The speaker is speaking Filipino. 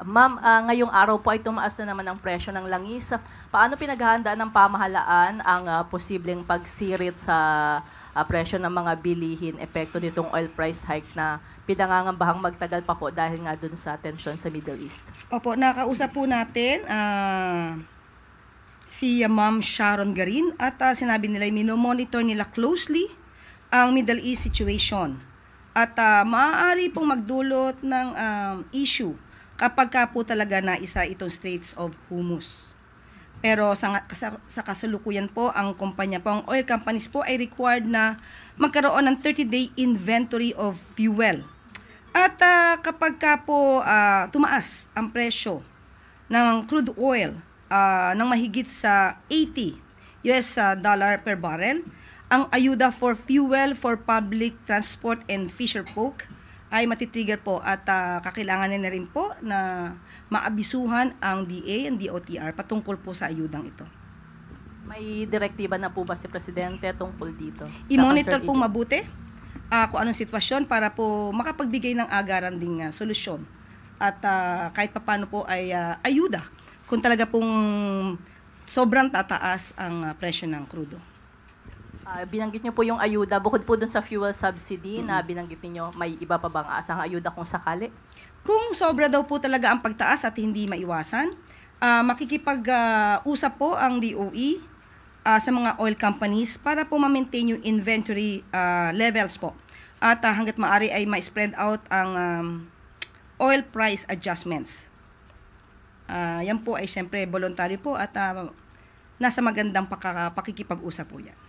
Ma'am, ngayong araw po ay tumaas na naman ang presyo ng langis. Paano pinaghahandaan ng pamahalaan ang posibleng pagsirit sa presyo ng mga bilihin, epekto nitong oil price hike na pinangangambahang magtagal pa po dahil nga dun sa tensyon sa Middle East? Opo, nakausap po natin si Ma'am Sharon Garin at sinabi nila minomonitor nila closely ang Middle East situation at maaari pong magdulot ng issue kapag ka po talaga na isa itong Straits of Hormuz. Pero sa kasalukuyan po, ang kumpanya po, ang oil companies po ay required na magkaroon ng 30-day inventory of fuel. At kapag ka po tumaas ang presyo ng crude oil ng mahigit sa 80 US dollar per barrel, ang ayuda for fuel for public transport and fisher folk ay matitrigger po at kakailangan na rin po na maabisuhan ang DA and DOTR patungkol po sa ayudang ito. May direktiba na po ba si Presidente tungkol dito? I-monitor po mabuti kung anong sitwasyon para po makapagbigay ng agaran ding solusyon at kahit papano po ay ayuda kung talaga pong sobrang tataas ang presyo ng krudo. Binanggit niyo po yung ayuda, bukod po dun sa fuel subsidy na binanggit niyo, may iba pa bang asang ayuda kung sakali? Kung sobra daw po talaga ang pagtaas at hindi maiwasan, makikipag-usap po ang DOE sa mga oil companies para po ma-maintain yung inventory levels po. At hanggat maaari ay ma-spread out ang oil price adjustments. Yan po ay siyempre voluntary po at nasa magandang pakikipag-usap po yan.